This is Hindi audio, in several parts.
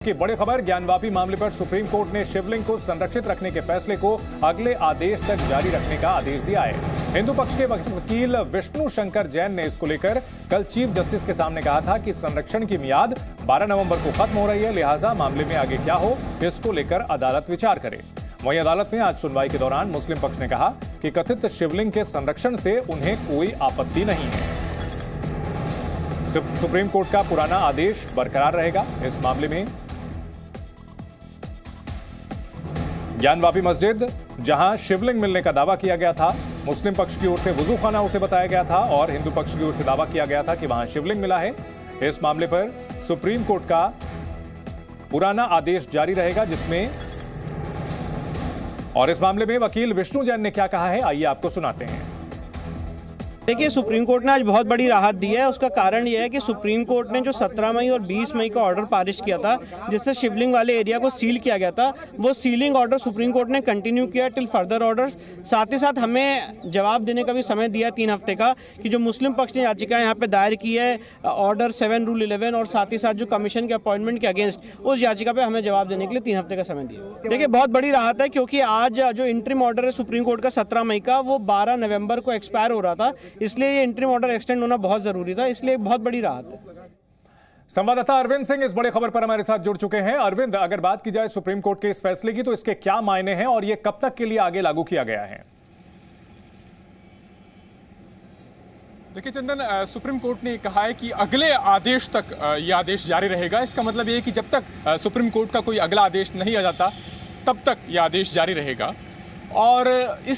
की बड़ी खबर, ज्ञानवापी मामले पर सुप्रीम कोर्ट ने शिवलिंग को संरक्षित रखने के फैसले को अगले आदेश तक जारी रखने का आदेश दिया है। हिंदू पक्ष के वकील विष्णु शंकर जैन ने इसको लेकर कल चीफ जस्टिस के सामने कहा था कि संरक्षण की मियाद 12 नवंबर को खत्म हो रही है, लिहाजा मामले में आगे क्या हो इसको लेकर अदालत विचार करे। वहीं अदालत में आज सुनवाई के दौरान मुस्लिम पक्ष ने कहा कि कथित शिवलिंग के संरक्षण से उन्हें कोई आपत्ति नहीं है। सुप्रीम कोर्ट का पुराना आदेश बरकरार रहेगा। इस मामले में ज्ञानवापी मस्जिद, जहां शिवलिंग मिलने का दावा किया गया था, मुस्लिम पक्ष की ओर से वजूखाना उसे बताया गया था और हिंदू पक्ष की ओर से दावा किया गया था कि वहां शिवलिंग मिला है। इस मामले पर सुप्रीम कोर्ट का पुराना आदेश जारी रहेगा और इस मामले में वकील विष्णु जैन ने क्या कहा है, आइए आपको सुनाते हैं। देखिए, सुप्रीम कोर्ट ने आज बहुत बड़ी राहत दी है। उसका कारण यह है कि सुप्रीम कोर्ट ने जो 17 मई और 20 मई का ऑर्डर पारिश किया था, जिससे शिवलिंग वाले एरिया को सील किया गया था, वो सीलिंग ऑर्डर सुप्रीम कोर्ट ने कंटिन्यू किया टिल फर्दर ऑर्डर्स। साथ ही साथ हमें जवाब देने का भी समय दिया 3 हफ्ते का कि जो मुस्लिम पक्ष ने याचिका यहाँ पे दायर की है ऑर्डर 7 रूल 11 और साथ ही साथ जो कमीशन के अपॉइंटमेंट के अगेंस्ट, उस याचिका पे हमें जवाब देने के लिए 3 हफ्ते का समय दिया। देखिए, बहुत बड़ी राहत है क्योंकि आज जो इंटरिम ऑर्डर है सुप्रीम कोर्ट का 17 मई का, वो 12 नवंबर को एक्सपायर हो रहा था, इसलिए ये इंटरिम ऑर्डर एक्सटेंड होना बहुत जरूरी था, इसलिए बहुत बड़ी राहत है। संवाददाता अरविंद सिंह इस बड़ी खबर पर हमारे साथ जुड़ चुके हैं। अरविंद, अगर बात की जाए सुप्रीम कोर्ट के इस फैसले की, तो इसके क्या मायने हैं और ये कब तक के लिए आगे लागू किया गया है? देखिए चंदन, सुप्रीम कोर्ट ने कहा है कि अगले आदेश तक ये आदेश जारी रहेगा। इसका मतलब ये है कि जब तक सुप्रीम कोर्ट का कोई अगला आदेश नहीं आ जाता, तब तक ये आदेश जारी रहेगा। और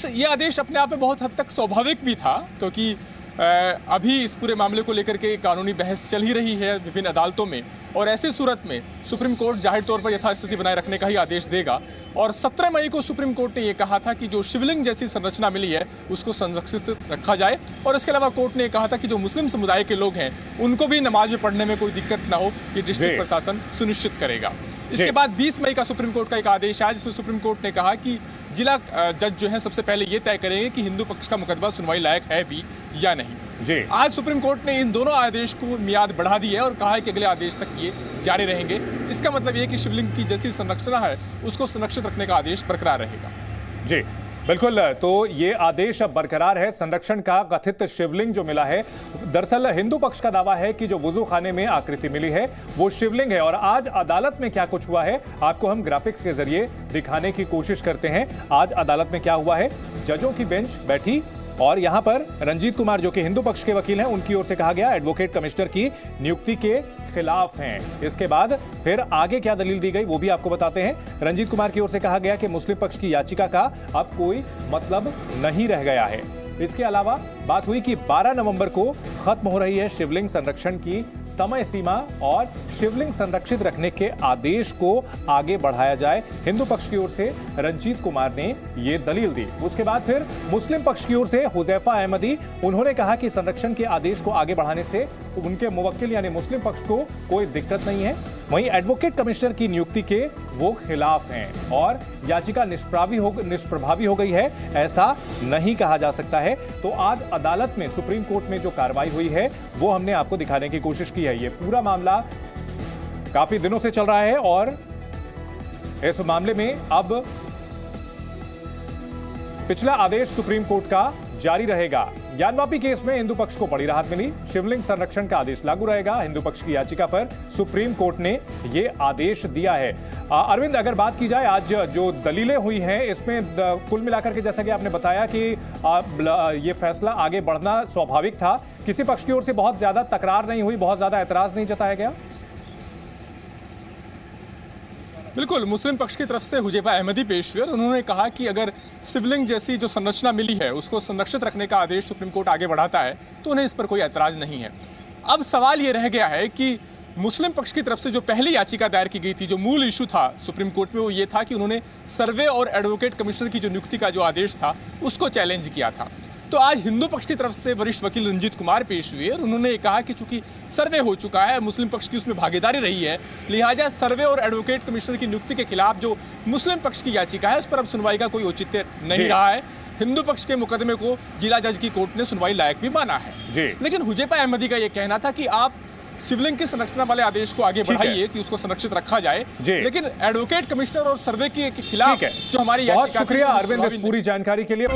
ये आदेश अपने आप में बहुत हद तक स्वाभाविक भी था, क्योंकि अभी इस पूरे मामले को लेकर के कानूनी बहस चल ही रही है विभिन्न अदालतों में, और ऐसी सूरत में सुप्रीम कोर्ट जाहिर तौर पर यथास्थिति बनाए रखने का ही आदेश देगा। और 17 मई को सुप्रीम कोर्ट ने यह कहा था कि जो शिवलिंग जैसी संरचना मिली है उसको संरक्षित रखा जाए, और इसके अलावा कोर्ट ने कहा था कि जो मुस्लिम समुदाय के लोग हैं उनको भी नमाज में पढ़ने में कोई दिक्कत ना हो, ये डिस्ट्रिक्ट प्रशासन सुनिश्चित करेगा। इसके बाद 20 मई का सुप्रीम कोर्ट का एक आदेश आया, जिसमें सुप्रीम कोर्ट ने कहा कि जिला जज जो है सबसे पहले ये तय करेंगे कि हिंदू पक्ष का मुकदमा सुनवाई लायक है भी या नहीं। जी। आज सुप्रीम कोर्ट ने इन दोनों आदेश को मियाद बढ़ा दी है और कहा है कि अगले आदेश तक ये जारी रहेंगे। इसका मतलब ये कि शिवलिंग की जैसी संरचना है उसको संरक्षित रखने का आदेश बरकरार रहेगा। जी बिल्कुल, तो ये आदेश अब बरकरार है। संरक्षण का कथित शिवलिंग जो मिला है, दरअसल हिंदू पक्ष का दावा है कि जो वुजू खाने में आकृति मिली है वो शिवलिंग है। और आज अदालत में क्या कुछ हुआ है आपको हम ग्राफिक्स के जरिए दिखाने की कोशिश करते हैं। आज अदालत में क्या हुआ है, जजों की बेंच बैठी और यहां पर रंजीत कुमार जो कि हिंदू पक्ष के वकील हैं, उनकी ओर से कहा गया एडवोकेट कमिश्नर की नियुक्ति के खिलाफ हैं। इसके बाद फिर आगे क्या दलील दी गई वो भी आपको बताते हैं। रंजीत कुमार की ओर से कहा गया कि मुस्लिम पक्ष की याचिका का अब कोई मतलब नहीं रह गया है। इसके अलावा बात हुई कि 12 नवंबर को खत्म हो रही है शिवलिंग संरक्षण की समय सीमा और शिवलिंग संरक्षित रखने के आदेश को आगे बढ़ाया जाए। हिंदू पक्ष की ओर से रंजीत कुमार ने यह दलील दी। उसके बाद फिर मुस्लिम पक्ष की ओर से हुजैफा अहमदी, उन्होंने कहा कि संरक्षण के आदेश को आगे बढ़ाने से उनके मुवक्किल यानी मुस्लिम पक्ष को कोई दिक्कत नहीं है। वहीं एडवोकेट कमिश्नर की नियुक्ति के वो खिलाफ हैं और याचिका निष्प्रभावी हो गई है, ऐसा नहीं कहा जा सकता है। तो आज अदालत में सुप्रीम कोर्ट में जो कार्रवाई हुई है वो हमने आपको दिखाने की कोशिश की है। ये पूरा मामला काफी दिनों से चल रहा है और इस मामले में अब पिछला आदेश सुप्रीम कोर्ट का जारी रहेगा। ज्ञानवापी केस में हिंदू पक्ष को बड़ी राहत मिली, शिवलिंग संरक्षण का आदेश लागू रहेगा। हिंदू पक्ष की याचिका पर सुप्रीम कोर्ट ने यह आदेश दिया है। अरविंद, अगर बात की जाए आज जो दलीलें हुई हैं इसमें कुल मिलाकर के जैसा कि आपने बताया कि ये फैसला आगे बढ़ना स्वाभाविक था, किसी पक्ष की ओर से बहुत ज्यादा तकरार नहीं हुई, बहुत ज्यादा ऐतराज नहीं जताया गया। बिल्कुल, मुस्लिम पक्ष की तरफ से हुजैफा अहमदी पेश हुए और उन्होंने कहा कि अगर शिवलिंग जैसी जो संरचना मिली है उसको संरक्षित रखने का आदेश सुप्रीम कोर्ट आगे बढ़ाता है तो उन्हें इस पर कोई ऐतराज नहीं है। अब सवाल ये रह गया है कि मुस्लिम पक्ष की तरफ से जो पहली याचिका दायर की गई थी, जो मूल इशू था सुप्रीम कोर्ट में, वो ये था कि उन्होंने सर्वे और एडवोकेट कमिश्नर की जो नियुक्ति का जो आदेश था उसको चैलेंज किया था। तो आज हिंदू पक्ष की तरफ से वरिष्ठ वकील रंजीत कुमार पेश हुए और उन्होंने कहा कि चूंकि सर्वे हो चुका है, मुस्लिम पक्ष की उसमें भागीदारी रही है, लिहाजा सर्वे और एडवोकेट कमिश्नर की नियुक्ति के खिलाफ जो मुस्लिम पक्ष की याचिका है उस पर अब सुनवाई का कोई औचित्य नहीं रहा है। हिंदू पक्ष के मुकदमे को जिला जज की कोर्ट ने सुनवाई लायक भी माना है। लेकिन हुजैफा अहमदी का यह कहना था कि आप शिवलिंग की संरक्षण वाले आदेश को आगे ठीक है। बढ़ाइए कि उसको संरक्षित रखा जाए, जी। लेकिन एडवोकेट कमिश्नर और सर्वे के खिलाफ ठीक है, जो हमारी बहुत याचिका थी, शुक्रिया वो अरविंद इस प्रभावी पूरी जानकारी के लिए।